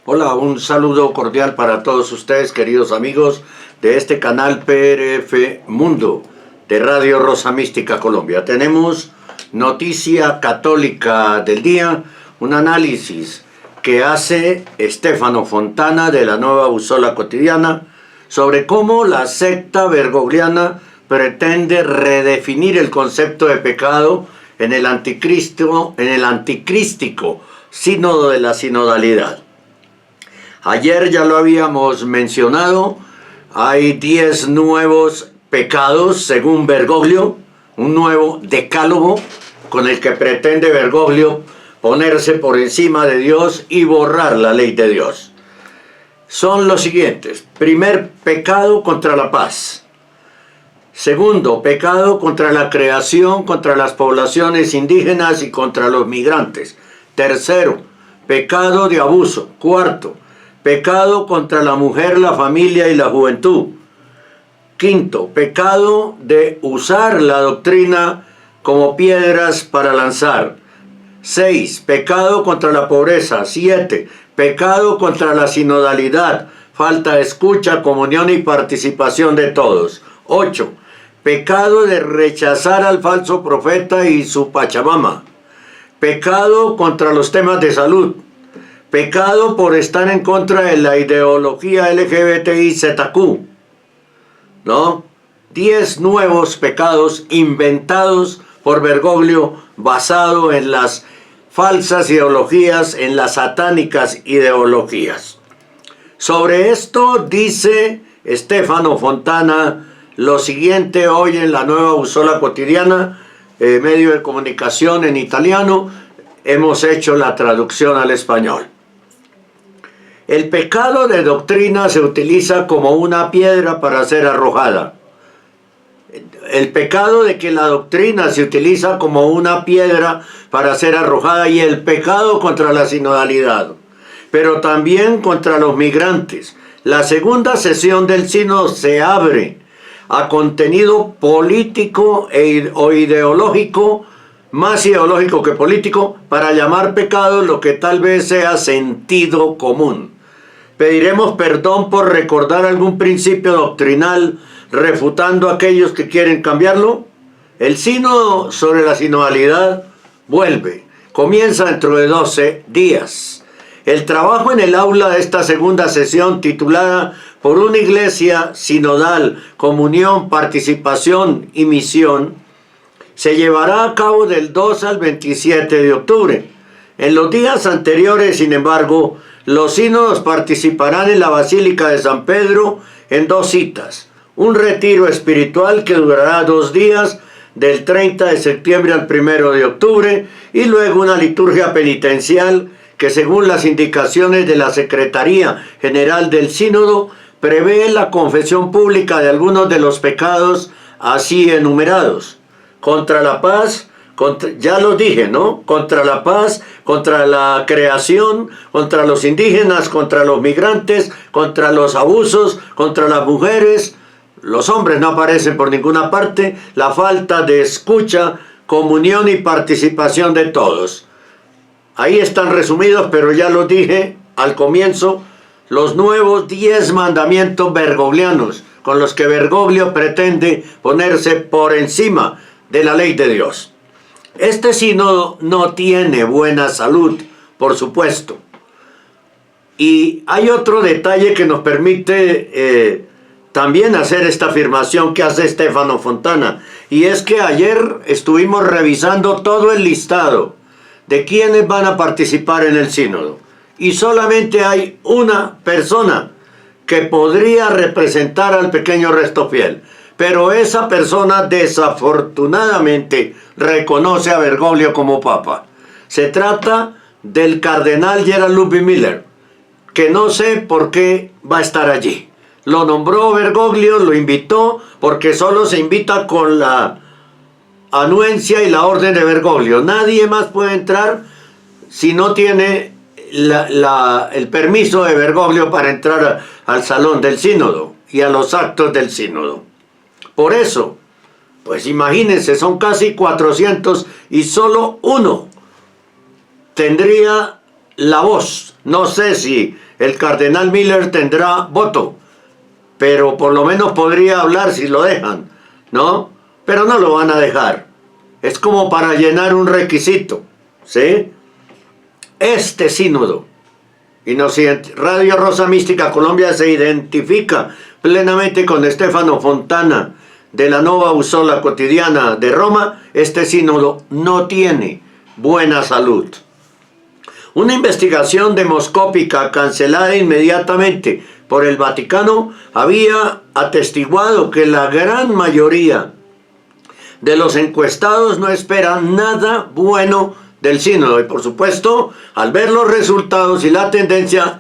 Hola, un saludo cordial para todos ustedes, queridos amigos de este canal PRF Mundo de Radio Rosa Mística Colombia. Tenemos noticia católica del día, un análisis que hace Stefano Fontana de la Nueva Bússola Cotidiana sobre cómo la secta bergogliana pretende redefinir el concepto de pecado en el anticrístico sínodo de la sinodalidad. Ayer ya lo habíamos mencionado, hay 10 nuevos pecados según Bergoglio, un nuevo decálogo con el que pretende Bergoglio ponerse por encima de Dios y borrar la ley de Dios. Son los siguientes: primer, pecado contra la paz. Segundo, pecado contra la creación, contra las poblaciones indígenas y contra los migrantes. Tercero, pecado de abuso. Cuarto, pecado contra la mujer, la familia y la juventud. Quinto, pecado de usar la doctrina como piedras para lanzar. 6, pecado contra la pobreza. 7, pecado contra la sinodalidad, falta de escucha, comunión y participación de todos. 8, pecado de rechazar al falso profeta y su Pachamama. Pecado contra los temas de salud. Pecado por estar en contra de la ideología LGBTI-ZQ. ¿No? 10 nuevos pecados inventados por Bergoglio, basado en las falsas ideologías, en las satánicas ideologías. Sobre esto dice Stefano Fontana lo siguiente hoy en la Nueva Bússola Cotidiana, medio de comunicación en italiano. Hemos hecho la traducción al español. El pecado de doctrina se utiliza como una piedra para ser arrojada. El pecado de que la doctrina se utiliza como una piedra para ser arrojada, y el pecado contra la sinodalidad, pero también contra los migrantes. La segunda sesión del sínodo se abre a contenido político o ideológico, más ideológico que político, para llamar pecado lo que tal vez sea sentido común. Pediremos perdón por recordar algún principio doctrinal refutando a aquellos que quieren cambiarlo. El sínodo sobre la sinodalidad vuelve, comienza dentro de 12 días. El trabajo en el aula de esta segunda sesión, titulada Por una iglesia sinodal, comunión, participación y misión, se llevará a cabo del 2 al 27 de octubre. En los días anteriores, sin embargo, los sínodos participarán en la Basílica de San Pedro en 2 citas. Un retiro espiritual que durará 2 días, del 30 de septiembre al 1 de octubre, y luego una liturgia penitencial que, según las indicaciones de la Secretaría General del Sínodo, prevé la confesión pública de algunos de los pecados así enumerados: contra la paz, ya lo dije, ¿no? Contra la paz, contra la creación, contra los indígenas, contra los migrantes, contra los abusos, contra las mujeres. Los hombres no aparecen por ninguna parte. La falta de escucha, comunión y participación de todos. Ahí están resumidos, pero ya lo dije al comienzo, los nuevos 10 mandamientos bergoglianos con los que Bergoglio pretende ponerse por encima de la ley de Dios. Este sínodo no tiene buena salud, por supuesto. Y hay otro detalle que nos permite también hacer esta afirmación que hace Stefano Fontana, y es que ayer estuvimos revisando todo el listado de quienes van a participar en el sínodo, y solamente hay una persona que podría representar al pequeño resto fiel, pero esa persona desafortunadamente reconoce a Bergoglio como papa. Se trata del cardenal Gerald Ludwig Müller, que no sé por qué va a estar allí. Lo nombró Bergoglio, lo invitó, porque solo se invita con la anuencia y la orden de Bergoglio. Nadie más puede entrar si no tiene el permiso de Bergoglio para entrar al salón del sínodo y a los actos del sínodo. Por eso, pues imagínense, son casi 400 y solo uno tendría la voz. No sé si el cardenal Miller tendrá voto, pero por lo menos podría hablar si lo dejan, ¿no? Pero no lo van a dejar. Es como para llenar un requisito, ¿sí? Este sínodo, Radio Rosa Mística Colombia se identifica plenamente con Stefano Fontana de la Nova Usola Quotidiana de Roma. Este sínodo no tiene buena salud. Una investigación demoscópica cancelada inmediatamente por el Vaticano había atestiguado que la gran mayoría de los encuestados no esperan nada bueno del sínodo, y por supuesto, al ver los resultados y la tendencia,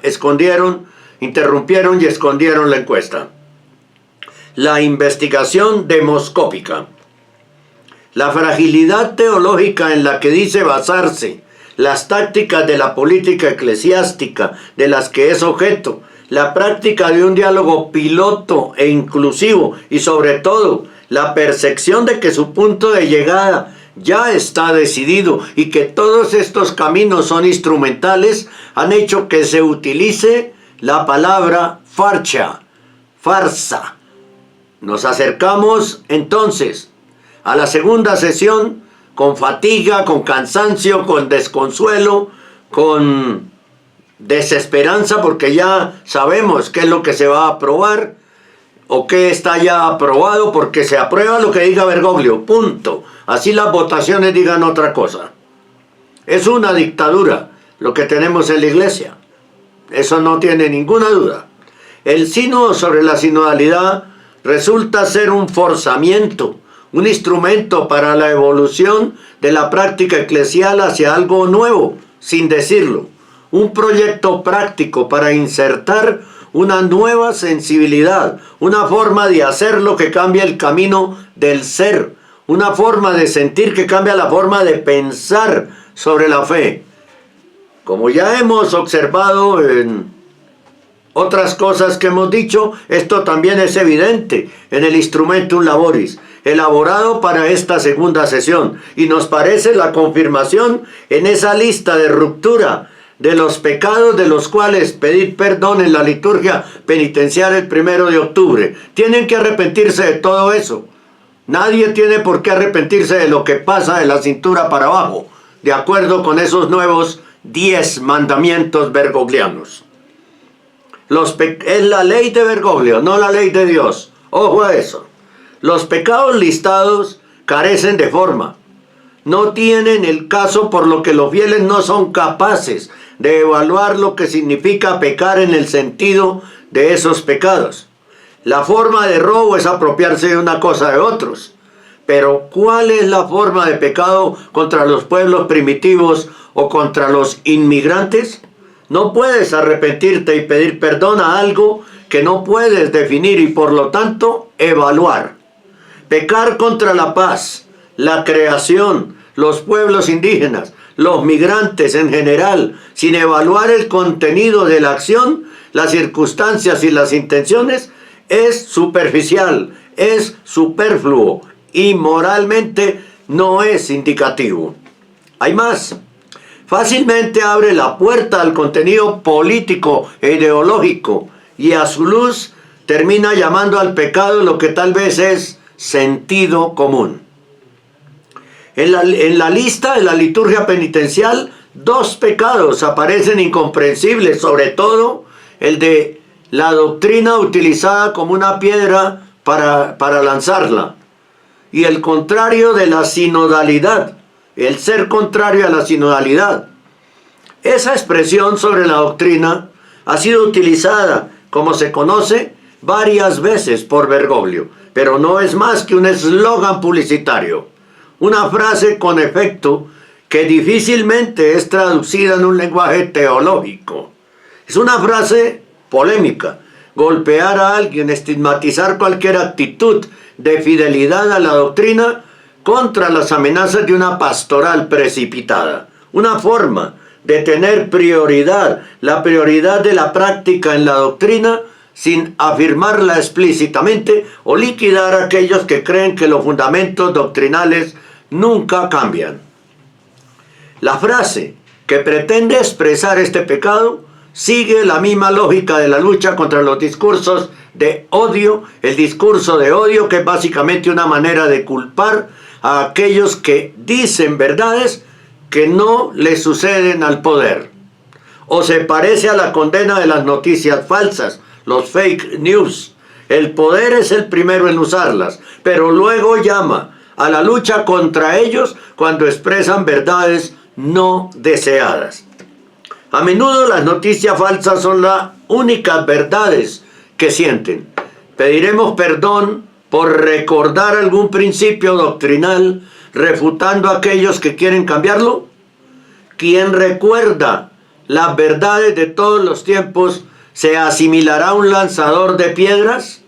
interrumpieron y escondieron la encuesta. La investigación demoscópica. La fragilidad teológica en la que dice basarse las tácticas de la política eclesiástica de las que es objeto, la práctica de un diálogo piloto e inclusivo y sobre todo la percepción de que su punto de llegada ya está decidido y que todos estos caminos son instrumentales, han hecho que se utilice la palabra farsa. Nos acercamos entonces a la segunda sesión con fatiga, con cansancio, con desconsuelo, con desesperanza, porque ya sabemos qué es lo que se va a aprobar o qué está ya aprobado, porque se aprueba lo que diga Bergoglio, punto. Así las votaciones digan otra cosa. Es una dictadura lo que tenemos en la iglesia. Eso no tiene ninguna duda. El sínodo sobre la sinodalidad resulta ser un forzamiento, un instrumento para la evolución de la práctica eclesial hacia algo nuevo, sin decirlo. Un proyecto práctico para insertar una nueva sensibilidad, una forma de hacerlo que cambia el camino del ser, una forma de sentir que cambia la forma de pensar sobre la fe. Como ya hemos observado en otras cosas que hemos dicho, esto también es evidente en el Instrumentum Laboris, elaborado para esta segunda sesión, y nos parece la confirmación en esa lista de ruptura de los pecados de los cuales pedir perdón en la liturgia penitenciaria el 1 de octubre. Tienen que arrepentirse de todo eso. Nadie tiene por qué arrepentirse de lo que pasa de la cintura para abajo, de acuerdo con esos nuevos 10 mandamientos bergoglianos. Es la ley de Bergoglio, no la ley de Dios. Ojo a eso. Los pecados listados carecen de forma. No tienen el caso, por lo que los fieles no son capaces de evaluar lo que significa pecar en el sentido de esos pecados. La forma de robo es apropiarse de una cosa de otros. Pero ¿cuál es la forma de pecado contra los pueblos primitivos o contra los inmigrantes? No puedes arrepentirte y pedir perdón a algo que no puedes definir y por lo tanto evaluar. Pecar contra la paz, la creación, los pueblos indígenas, los migrantes en general, sin evaluar el contenido de la acción, las circunstancias y las intenciones, es superficial, es superfluo y moralmente no es indicativo. Hay más. Fácilmente abre la puerta al contenido político e ideológico y a su luz termina llamando al pecado lo que tal vez es sentido común. En la lista de la liturgia penitencial, 2 pecados aparecen incomprensibles, sobre todo el de la doctrina utilizada como una piedra para lanzarla, y el contrario de la sinodalidad, el ser contrario a la sinodalidad. Esa expresión sobre la doctrina ha sido utilizada, como se conoce, varias veces por Bergoglio, pero no es más que un eslogan publicitario. Una frase con efecto que difícilmente es traducida en un lenguaje teológico. Es una frase polémica. Golpear a alguien, estigmatizar cualquier actitud de fidelidad a la doctrina contra las amenazas de una pastoral precipitada. Una forma de tener prioridad, la prioridad de la práctica en la doctrina, sin afirmarla explícitamente o liquidar a aquellos que creen que los fundamentos doctrinales nunca cambian. La frase que pretende expresar este pecado sigue la misma lógica de la lucha contra los discursos de odio, el discurso de odio, que es básicamente una manera de culpar a aquellos que dicen verdades que no le suceden al poder. O se parece a la condena de las noticias falsas, los fake news. El poder es el primero en usarlas, pero luego llama a la lucha contra ellos cuando expresan verdades no deseadas. A menudo las noticias falsas son las únicas verdades que sienten. Pediremos perdón por recordar algún principio doctrinal refutando a aquellos que quieren cambiarlo. Quien recuerda las verdades de todos los tiempos se asimilará a un lanzador de piedras.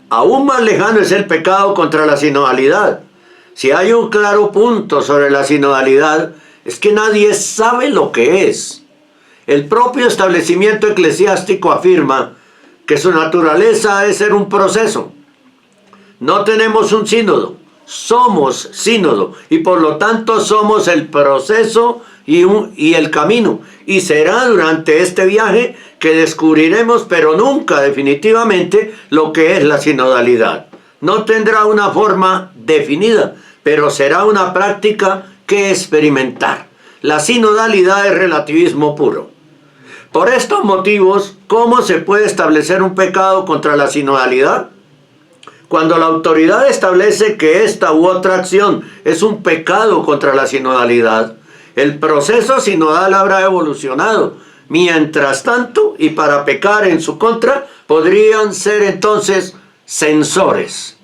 Aún más lejano es el pecado contra la sinodalidad. Si hay un claro punto sobre la sinodalidad, es que nadie sabe lo que es. El propio establecimiento eclesiástico afirma que su naturaleza es ser un proceso. No tenemos un sínodo, somos sínodo, y por lo tanto somos el proceso y el camino. Y será durante este viaje que descubriremos, pero nunca definitivamente, lo que es la sinodalidad. No tendrá una forma definida, pero será una práctica que experimentar. La sinodalidad es relativismo puro. Por estos motivos, ¿cómo se puede establecer un pecado contra la sinodalidad? Cuando la autoridad establece que esta u otra acción es un pecado contra la sinodalidad, el proceso sinodal habrá evolucionado. Mientras tanto, y para pecar en su contra, podrían ser entonces censores.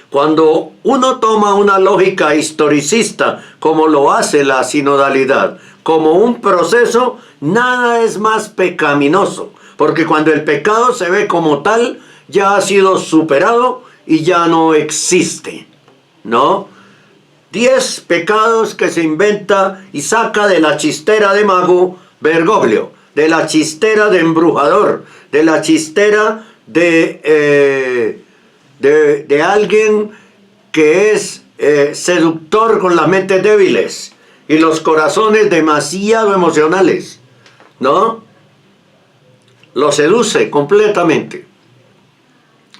Cuando uno toma una lógica historicista, como lo hace la sinodalidad, como un proceso, nada es más pecaminoso, porque cuando el pecado se ve como tal, ya ha sido superado y ya no existe, ¿no? 10 pecados que se inventa y saca de la chistera de mago Bergoglio, de la chistera de embrujador, de la chistera de alguien que es seductor con las mentes débiles y los corazones demasiado emocionales, ¿no? Lo seduce completamente.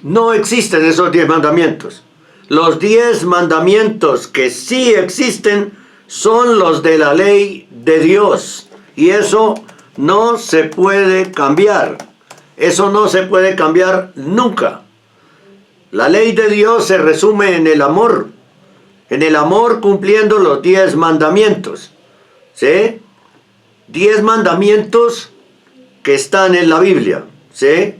No existen esos 10 mandamientos. Los 10 mandamientos que sí existen son los de la ley de Dios. Y eso no se puede cambiar. Eso no se puede cambiar nunca. La ley de Dios se resume en el amor. En el amor cumpliendo los 10 mandamientos. ¿Sí? 10 mandamientos que están en la Biblia. ¿Sí?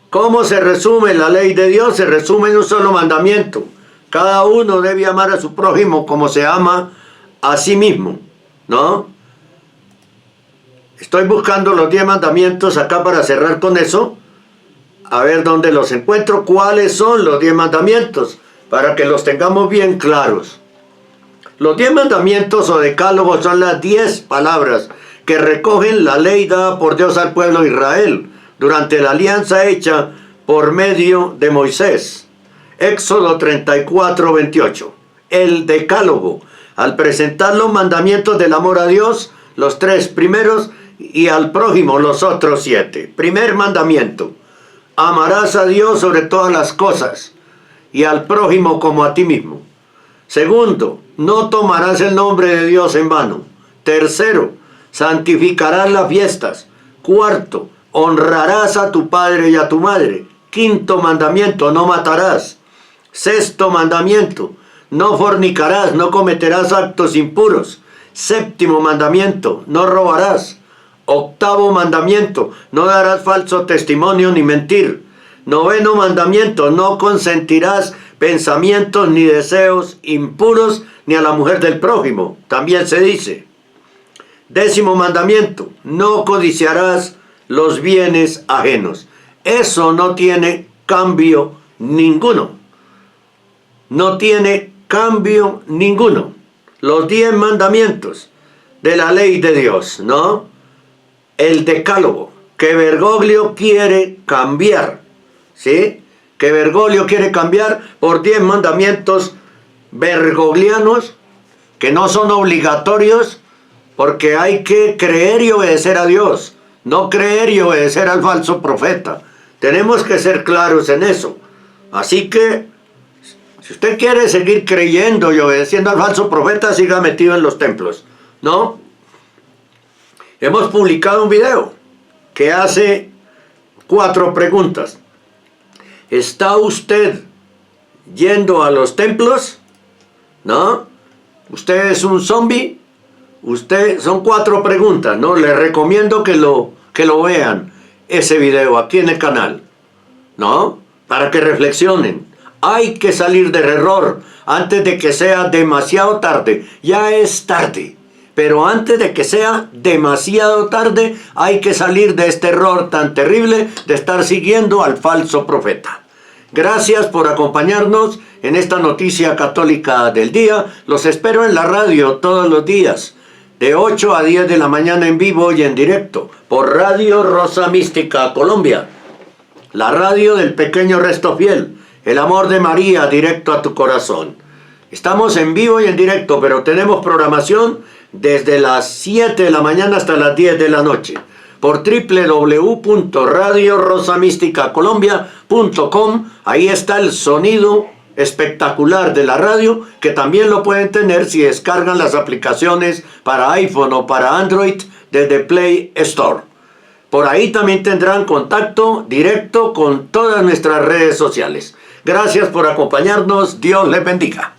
¿Cómo se resume la ley de Dios? Se resume en un solo mandamiento. Cada uno debe amar a su prójimo como se ama a sí mismo, ¿no? Estoy buscando los 10 mandamientos acá para cerrar con eso. A ver dónde los encuentro. ¿Cuáles son los 10 mandamientos? Para que los tengamos bien claros. Los 10 mandamientos o decálogos son las 10 palabras que recogen la ley dada por Dios al pueblo de Israel durante la alianza hecha por medio de Moisés. Éxodo 34, 28. El decálogo, al presentar los mandamientos del amor a Dios, los 3 primeros, y al prójimo los otros 7. Primer mandamiento: amarás a Dios sobre todas las cosas y al prójimo como a ti mismo. Segundo, no tomarás el nombre de Dios en vano. Tercero, santificarás las fiestas. Cuarto, honrarás a tu padre y a tu madre. Quinto mandamiento, no matarás. Sexto mandamiento, no fornicarás, no cometerás actos impuros. Séptimo mandamiento, no robarás. Octavo mandamiento, no darás falso testimonio ni mentir. Noveno mandamiento, no consentirás pensamientos ni deseos impuros ni a la mujer del prójimo. También se dice. Décimo mandamiento, no codiciarás los bienes ajenos. Eso no tiene cambio ninguno. No tiene cambio ninguno. Los 10 mandamientos de la ley de Dios, ¿no? El decálogo que Bergoglio quiere cambiar, ¿sí? Que Bergoglio quiere cambiar por 10 mandamientos bergoglianos que no son obligatorios, porque hay que creer y obedecer a Dios, no creer y obedecer al falso profeta. Tenemos que ser claros en eso. Así que, si usted quiere seguir creyendo y obedeciendo al falso profeta, siga metido en los templos, ¿no? Hemos publicado un video que hace 4 preguntas. ¿Está usted yendo a los templos? ¿No? ¿Usted es un zombie? Son 4 preguntas, ¿no? Les recomiendo que lo vean, ese video aquí en el canal, ¿no? Para que reflexionen. Hay que salir del error antes de que sea demasiado tarde. Ya es tarde, pero antes de que sea demasiado tarde, hay que salir de este error tan terrible de estar siguiendo al falso profeta. Gracias por acompañarnos en esta noticia católica del día. Los espero en la radio todos los días, de 8 a 10 de la mañana en vivo y en directo, por Radio Rosa Mística Colombia, la radio del pequeño resto fiel, el amor de María directo a tu corazón. Estamos en vivo y en directo, pero tenemos programación desde las 7 de la mañana hasta las 10 de la noche, por www.radiorosamisticacolombia.com. Ahí está el sonido espectacular de la radio, que también lo pueden tener si descargan las aplicaciones para iPhone o para Android desde Play Store. Por ahí también tendrán contacto directo con todas nuestras redes sociales. Gracias por acompañarnos. Dios les bendiga.